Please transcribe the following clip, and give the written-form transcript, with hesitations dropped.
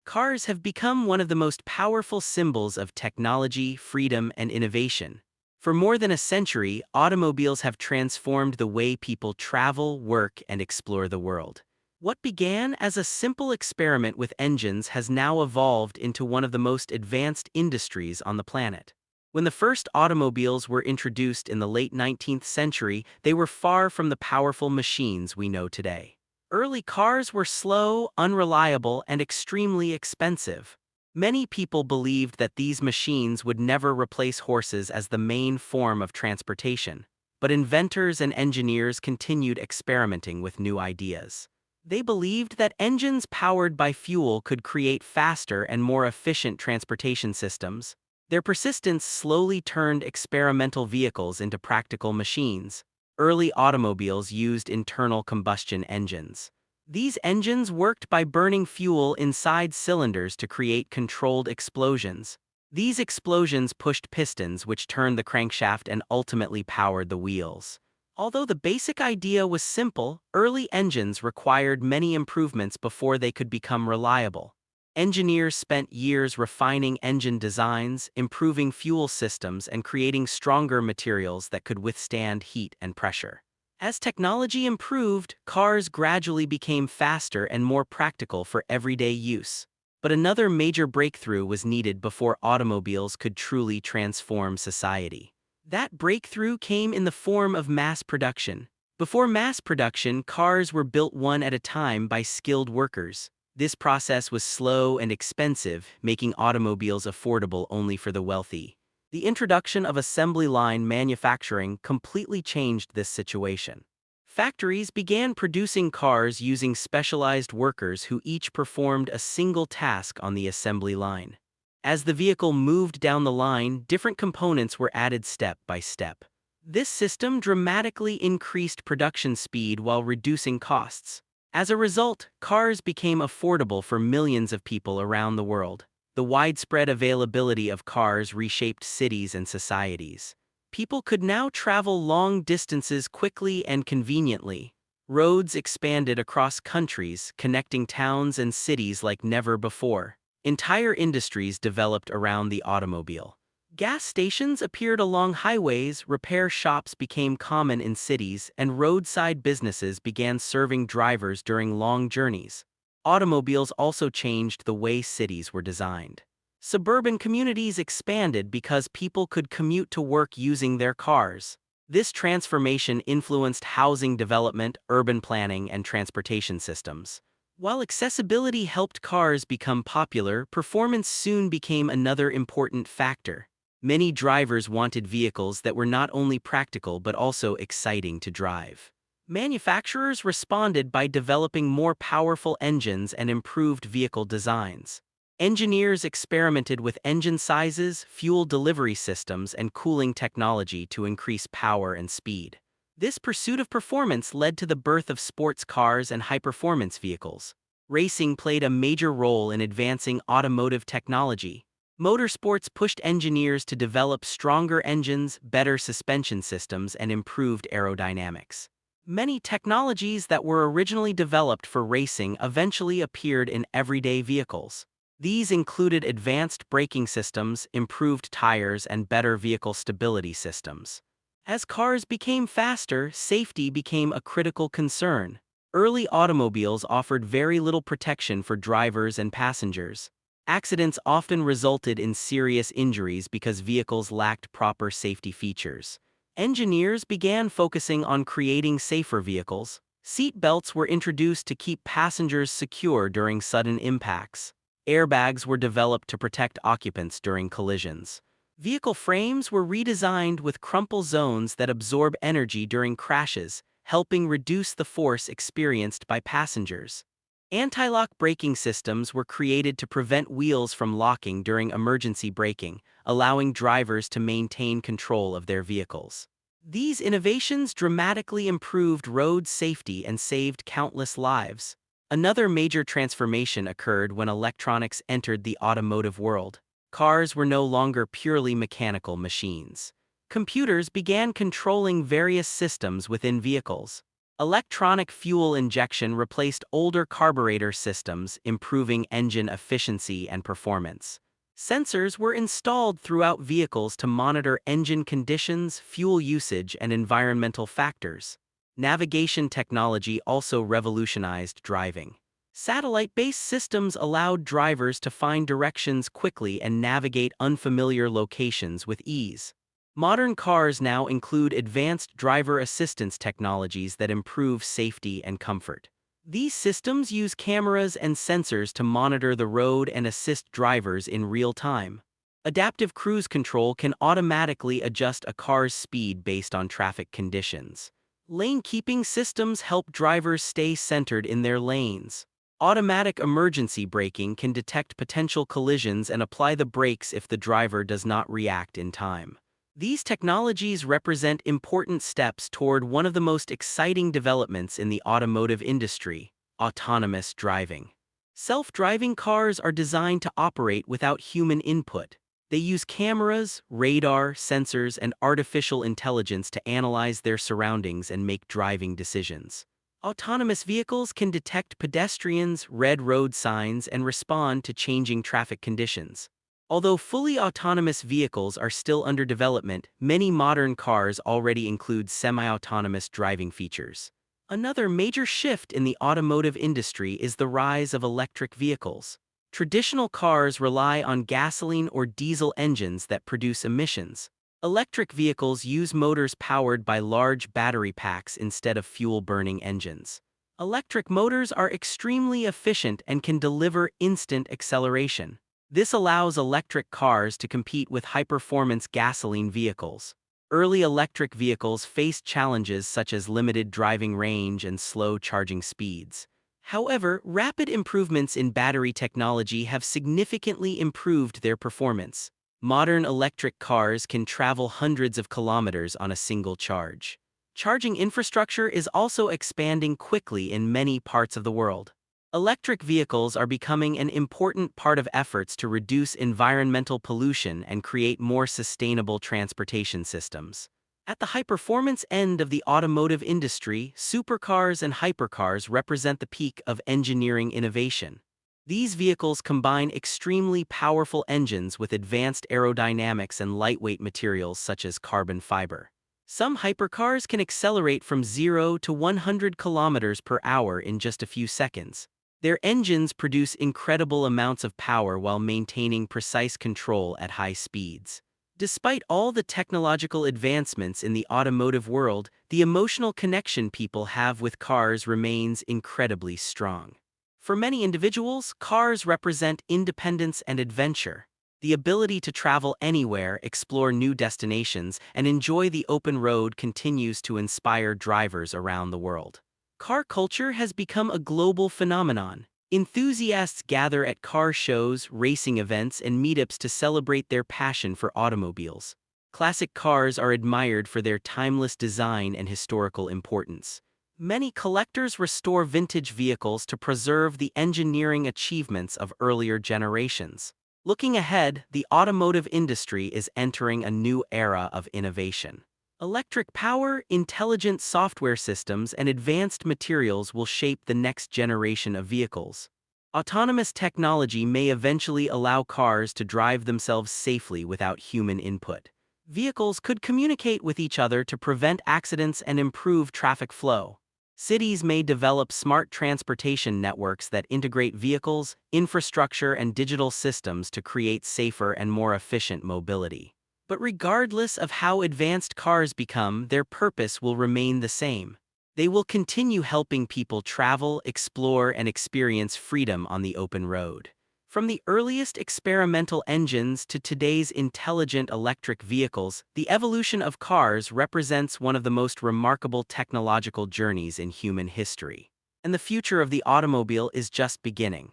Cars have become one of the most powerful symbols of technology, freedom, and innovation. For more than a century, automobiles have transformed the way people travel, work, and explore the world. What began as a simple experiment with engines has now evolved into one of the most advanced industries on the planet. When the first automobiles were introduced in the late 19th century, they were far from the powerful machines we know today. Early cars were slow, unreliable, and extremely expensive. Many people believed that these machines would never replace horses as the main form of transportation, but inventors and engineers continued experimenting with new ideas. They believed that engines powered by fuel could create faster and more efficient transportation systems. Their persistence slowly turned experimental vehicles into practical machines. Early automobiles used internal combustion engines. These engines worked by burning fuel inside cylinders to create controlled explosions. These explosions pushed pistons which turned the crankshaft and ultimately powered the wheels. Although the basic idea was simple, early engines required many improvements before they could become reliable. Engineers spent years refining engine designs, improving fuel systems, and creating stronger materials that could withstand heat and pressure. As technology improved, cars gradually became faster and more practical for everyday use. But another major breakthrough was needed before automobiles could truly transform society. That breakthrough came in the form of mass production. Before mass production, cars were built one at a time by skilled workers. This process was slow and expensive, making automobiles affordable only for the wealthy. The introduction of assembly line manufacturing completely changed this situation. Factories began producing cars using specialized workers who each performed a single task on the assembly line. As the vehicle moved down the line, different components were added step by step. This system dramatically increased production speed while reducing costs. As a result, cars became affordable for millions of people around the world. The widespread availability of cars reshaped cities and societies. People could now travel long distances quickly and conveniently. Roads expanded across countries, connecting towns and cities like never before. Entire industries developed around the automobile. Gas stations appeared along highways, repair shops became common in cities, and roadside businesses began serving drivers during long journeys. Automobiles also changed the way cities were designed. Suburban communities expanded because people could commute to work using their cars. This transformation influenced housing development, urban planning, and transportation systems. While accessibility helped cars become popular, performance soon became another important factor. Many drivers wanted vehicles that were not only practical but also exciting to drive. Manufacturers responded by developing more powerful engines and improved vehicle designs. Engineers experimented with engine sizes, fuel delivery systems, and cooling technology to increase power and speed. This pursuit of performance led to the birth of sports cars and high-performance vehicles. Racing played a major role in advancing automotive technology. Motorsports pushed engineers to develop stronger engines, better suspension systems, and improved aerodynamics. Many technologies that were originally developed for racing eventually appeared in everyday vehicles. These included advanced braking systems, improved tires, and better vehicle stability systems. As cars became faster, safety became a critical concern. Early automobiles offered very little protection for drivers and passengers. Accidents often resulted in serious injuries because vehicles lacked proper safety features. Engineers began focusing on creating safer vehicles. Seat belts were introduced to keep passengers secure during sudden impacts. Airbags were developed to protect occupants during collisions. Vehicle frames were redesigned with crumple zones that absorb energy during crashes, helping reduce the force experienced by passengers. Anti-lock braking systems were created to prevent wheels from locking during emergency braking, allowing drivers to maintain control of their vehicles. These innovations dramatically improved road safety and saved countless lives. Another major transformation occurred when electronics entered the automotive world. Cars were no longer purely mechanical machines. Computers began controlling various systems within vehicles. Electronic fuel injection replaced older carburetor systems, improving engine efficiency and performance. Sensors were installed throughout vehicles to monitor engine conditions, fuel usage, and environmental factors. Navigation technology also revolutionized driving. Satellite-based systems allowed drivers to find directions quickly and navigate unfamiliar locations with ease. Modern cars now include advanced driver assistance technologies that improve safety and comfort. These systems use cameras and sensors to monitor the road and assist drivers in real time. Adaptive cruise control can automatically adjust a car's speed based on traffic conditions. Lane keeping systems help drivers stay centered in their lanes. Automatic emergency braking can detect potential collisions and apply the brakes if the driver does not react in time. These technologies represent important steps toward one of the most exciting developments in the automotive industry: autonomous driving. Self-driving cars are designed to operate without human input. They use cameras, radar, sensors, and artificial intelligence to analyze their surroundings and make driving decisions. Autonomous vehicles can detect pedestrians, read road signs, and respond to changing traffic conditions. Although fully autonomous vehicles are still under development, many modern cars already include semi-autonomous driving features. Another major shift in the automotive industry is the rise of electric vehicles. Traditional cars rely on gasoline or diesel engines that produce emissions. Electric vehicles use motors powered by large battery packs instead of fuel-burning engines. Electric motors are extremely efficient and can deliver instant acceleration. This allows electric cars to compete with high-performance gasoline vehicles. Early electric vehicles faced challenges such as limited driving range and slow charging speeds. However, rapid improvements in battery technology have significantly improved their performance. Modern electric cars can travel hundreds of kilometers on a single charge. Charging infrastructure is also expanding quickly in many parts of the world. Electric vehicles are becoming an important part of efforts to reduce environmental pollution and create more sustainable transportation systems. At the high-performance end of the automotive industry, supercars and hypercars represent the peak of engineering innovation. These vehicles combine extremely powerful engines with advanced aerodynamics and lightweight materials such as carbon fiber. Some hypercars can accelerate from 0 to 100 kilometers per hour in just a few seconds. Their engines produce incredible amounts of power while maintaining precise control at high speeds. Despite all the technological advancements in the automotive world, the emotional connection people have with cars remains incredibly strong. For many individuals, cars represent independence and adventure. The ability to travel anywhere, explore new destinations, and enjoy the open road continues to inspire drivers around the world. Car culture has become a global phenomenon. Enthusiasts gather at car shows, racing events, and meetups to celebrate their passion for automobiles. Classic cars are admired for their timeless design and historical importance. Many collectors restore vintage vehicles to preserve the engineering achievements of earlier generations. Looking ahead, the automotive industry is entering a new era of innovation. Electric power, intelligent software systems, and advanced materials will shape the next generation of vehicles. Autonomous technology may eventually allow cars to drive themselves safely without human input. Vehicles could communicate with each other to prevent accidents and improve traffic flow. Cities may develop smart transportation networks that integrate vehicles, infrastructure, and digital systems to create safer and more efficient mobility. But regardless of how advanced cars become, their purpose will remain the same. They will continue helping people travel, explore, and experience freedom on the open road. From the earliest experimental engines to today's intelligent electric vehicles, the evolution of cars represents one of the most remarkable technological journeys in human history. And the future of the automobile is just beginning.